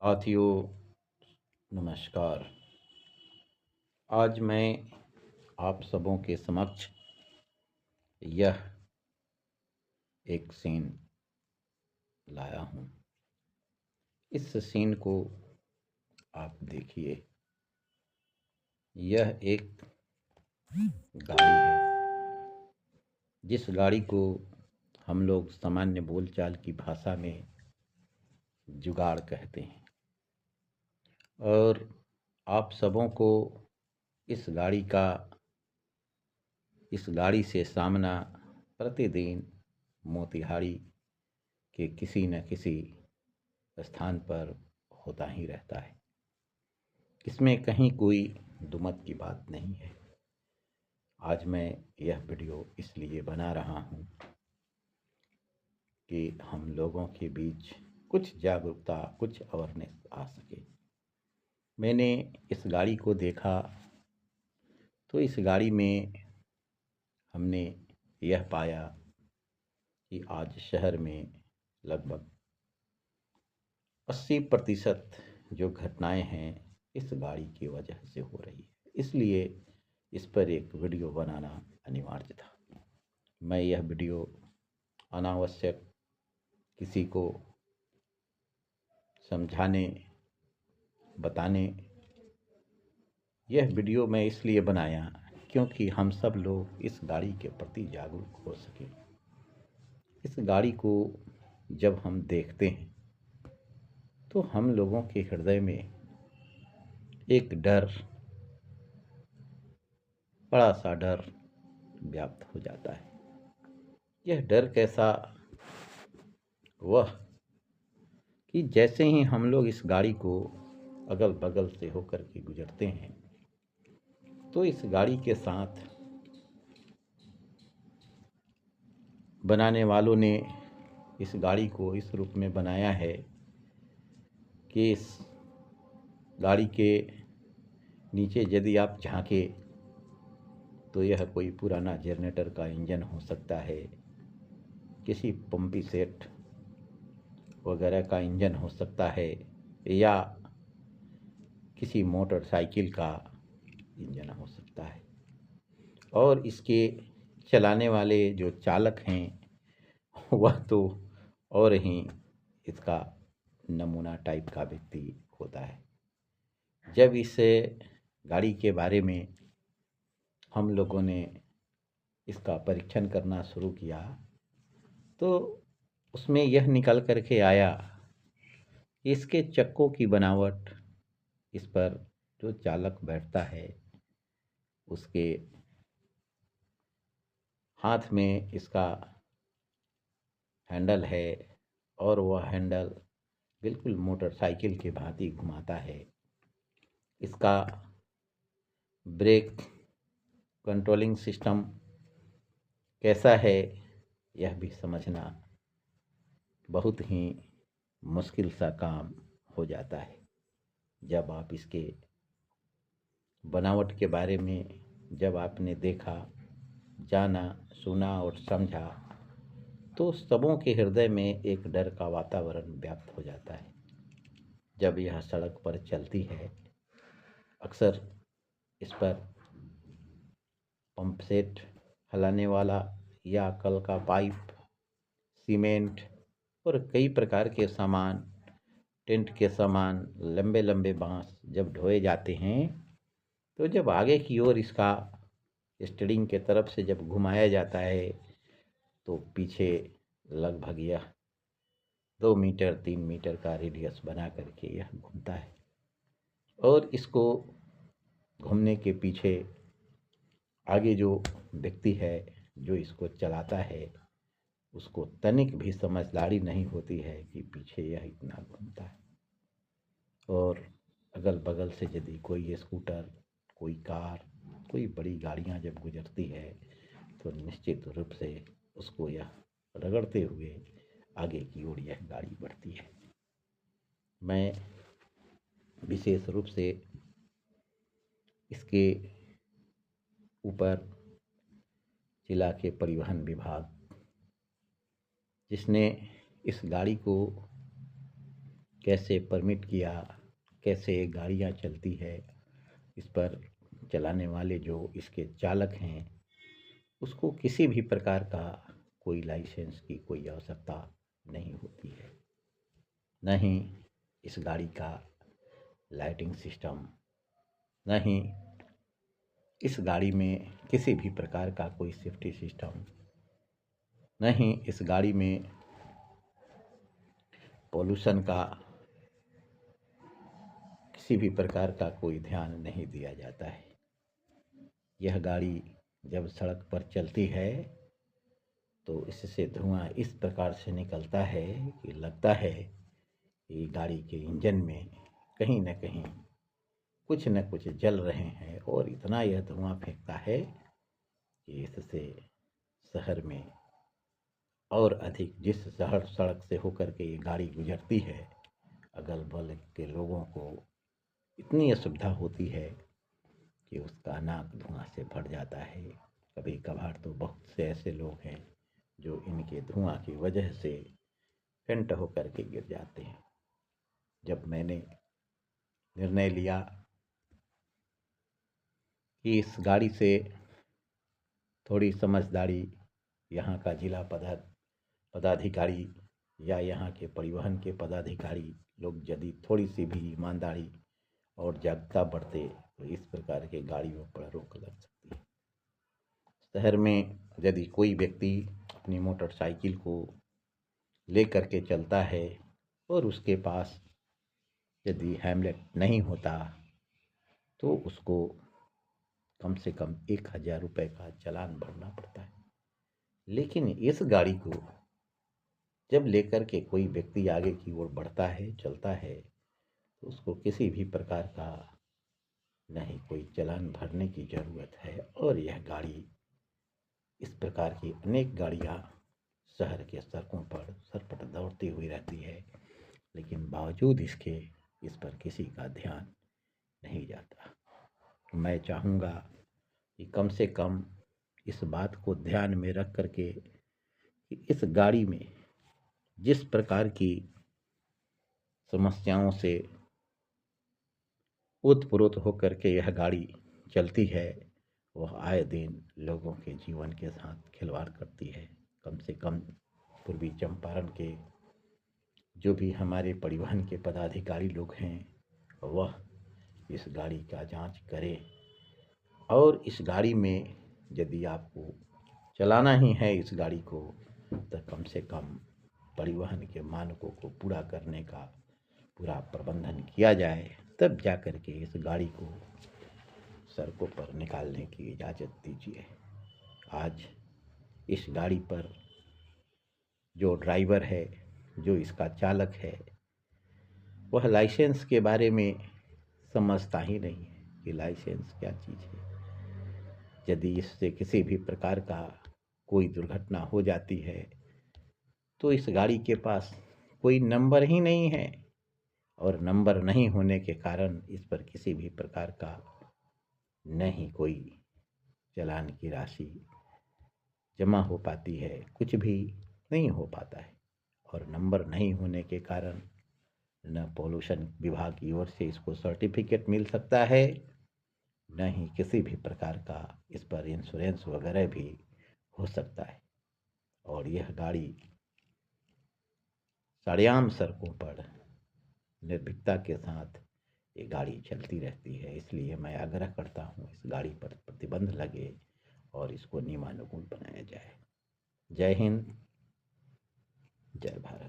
साथियों, नमस्कार। आज मैं आप सबों के समक्ष यह एक सीन लाया हूँ। इस सीन को आप देखिए। यह एक गाड़ी है, जिस गाड़ी को हम लोग सामान्य बोलचाल की भाषा में जुगाड़ कहते हैं। और आप सबों को इस गाड़ी से सामना प्रतिदिन मोतिहारी के किसी न किसी स्थान पर होता ही रहता है। इसमें कहीं कोई दुमत की बात नहीं है। आज मैं यह वीडियो इसलिए बना रहा हूँ कि हम लोगों के बीच कुछ जागरूकता, कुछ अवेयरनेस आ सके। मैंने इस गाड़ी को देखा तो इस गाड़ी में हमने यह पाया कि आज शहर में लगभग 80% जो घटनाएं हैं इस गाड़ी की वजह से हो रही है। इसलिए इस पर एक वीडियो बनाना अनिवार्य था। मैं यह वीडियो अनावश्यक किसी को समझाने, बताने, यह वीडियो मैं इसलिए बनाया क्योंकि हम सब लोग इस गाड़ी के प्रति जागरूक हो सके। इस गाड़ी को जब हम देखते हैं तो हम लोगों के हृदय में एक डर, बड़ा सा डर व्याप्त हो जाता है। यह डर कैसा? वह कि जैसे ही हम लोग इस गाड़ी को अगल बगल से होकर के गुजरते हैं तो इस गाड़ी के साथ बनाने वालों ने इस गाड़ी को इस रूप में बनाया है कि इस गाड़ी के नीचे यदि आप झांकें तो यह कोई पुराना जनरेटर का इंजन हो सकता है, किसी पंपी सेट वगैरह का इंजन हो सकता है, या किसी मोटरसाइकिल का इंजन हो सकता है। और इसके चलाने वाले जो चालक हैं वह तो और ही इसका नमूना टाइप का व्यक्ति होता है। जब इस गाड़ी के बारे में हम लोगों ने इसका परीक्षण करना शुरू किया तो उसमें यह निकल करके आया कि इसके चक्कों की बनावट, इस पर जो चालक बैठता है उसके हाथ में इसका हैंडल है और वह हैंडल बिल्कुल मोटरसाइकिल की भांति घुमाता है। इसका ब्रेक कंट्रोलिंग सिस्टम कैसा है यह भी समझना बहुत ही मुश्किल सा काम हो जाता है। जब आप इसके बनावट के बारे में जब आपने देखा, जाना, सुना और समझा तो सबों के हृदय में एक डर का वातावरण व्याप्त हो जाता है। जब यह सड़क पर चलती है अक्सर इस पर पंप सेट हलाने वाला या कल का पाइप, सीमेंट और कई प्रकार के सामान, टेंट के सामान, लंबे लंबे बांस जब ढोए जाते हैं तो जब आगे की ओर इसका स्टीयरिंग के तरफ से जब घुमाया जाता है तो पीछे लगभग यह 2 मीटर 3 मीटर का रेडियस बना करके यह घूमता है। और इसको घूमने के पीछे आगे जो व्यक्ति है जो इसको चलाता है उसको तनिक भी समझदारी नहीं होती है कि पीछे यह इतना घूमता है। और अगल बगल से यदि कोई स्कूटर, कोई कार, कोई बड़ी गाड़ियां जब गुजरती है तो निश्चित रूप से उसको यह रगड़ते हुए आगे की ओर यह गाड़ी बढ़ती है। मैं विशेष रूप से इसके ऊपर जिला के परिवहन विभाग, जिसने इस गाड़ी को कैसे परमिट किया, कैसे गाड़ियाँ चलती है, इस पर चलाने वाले जो इसके चालक हैं उसको किसी भी प्रकार का कोई लाइसेंस की कोई आवश्यकता नहीं होती है। न ही इस गाड़ी का लाइटिंग सिस्टम, न ही इस गाड़ी में किसी भी प्रकार का कोई सेफ्टी सिस्टम, न ही इस गाड़ी में पोल्यूशन का किसी भी प्रकार का कोई ध्यान नहीं दिया जाता है। यह गाड़ी जब सड़क पर चलती है तो इससे धुआं इस प्रकार से निकलता है कि लगता है कि गाड़ी के इंजन में कहीं न कहीं कुछ न कुछ जल रहे हैं, और इतना यह धुआं फेंकता है कि इससे शहर में और अधिक, जिस शहर सड़क से होकर के ये गाड़ी गुजरती है, अगल बगल के लोगों को इतनी असुविधा होती है कि उसका नाक धुआं से भर जाता है। कभी कभार तो बहुत से ऐसे लोग हैं जो इनके धुआं की वजह से फेंट होकर के गिर जाते हैं। जब मैंने निर्णय लिया कि इस गाड़ी से थोड़ी समझदारी यहाँ का जिला पदाधिकारी या यहाँ के परिवहन के पदाधिकारी लोग यदि थोड़ी सी भी ईमानदारी और जागरूकता बरते तो इस प्रकार के गाड़ियों पर रोक लग सकती है। शहर में यदि कोई व्यक्ति अपनी मोटरसाइकिल को ले करके चलता है और उसके पास यदि हेलमेट नहीं होता तो उसको कम से कम 1000 रुपये का चालान भरना पड़ता है। लेकिन इस गाड़ी को जब लेकर के कोई व्यक्ति आगे की ओर बढ़ता है, चलता है, तो उसको किसी भी प्रकार का नहीं कोई चालान भरने की ज़रूरत है। और यह गाड़ी, इस प्रकार की अनेक गाड़ियाँ शहर के सड़कों पर सरपट दौड़ती हुई रहती है, लेकिन बावजूद इसके इस पर किसी का ध्यान नहीं जाता। मैं चाहूँगा कि कम से कम इस बात को ध्यान में रख करके कि इस गाड़ी में जिस प्रकार की समस्याओं से ओतप्रोत होकर के यह गाड़ी चलती है, वह आए दिन लोगों के जीवन के साथ खिलवाड़ करती है। कम से कम पूर्वी चंपारण के जो भी हमारे परिवहन के पदाधिकारी लोग हैं, वह इस गाड़ी का जांच करें, और इस गाड़ी में यदि आपको चलाना ही है इस गाड़ी को, तो कम से कम परिवहन के मानकों को पूरा करने का पूरा प्रबंधन किया जाए, तब जा कर के इस गाड़ी को सड़कों पर निकालने की इजाज़त दीजिए। आज इस गाड़ी पर जो ड्राइवर है, जो इसका चालक है, वह लाइसेंस के बारे में समझता ही नहीं है कि लाइसेंस क्या चीज़ है। यदि इससे किसी भी प्रकार का कोई दुर्घटना हो जाती है तो इस गाड़ी के पास कोई नंबर ही नहीं है, और नंबर नहीं होने के कारण इस पर किसी भी प्रकार का नहीं कोई चालान की राशि जमा हो पाती है, कुछ भी नहीं हो पाता है। और नंबर नहीं होने के कारण न पोल्यूशन विभाग की ओर से इसको सर्टिफिकेट मिल सकता है, न ही किसी भी प्रकार का इस पर इंश्योरेंस वगैरह भी हो सकता है। और यह गाड़ी सरेआम सड़कों पर निर्भीकता के साथ ये गाड़ी चलती रहती है। इसलिए मैं आग्रह करता हूँ इस गाड़ी पर प्रतिबंध लगे और इसको नियमानुकूल बनाया जाए। जय हिंद, जय भारत।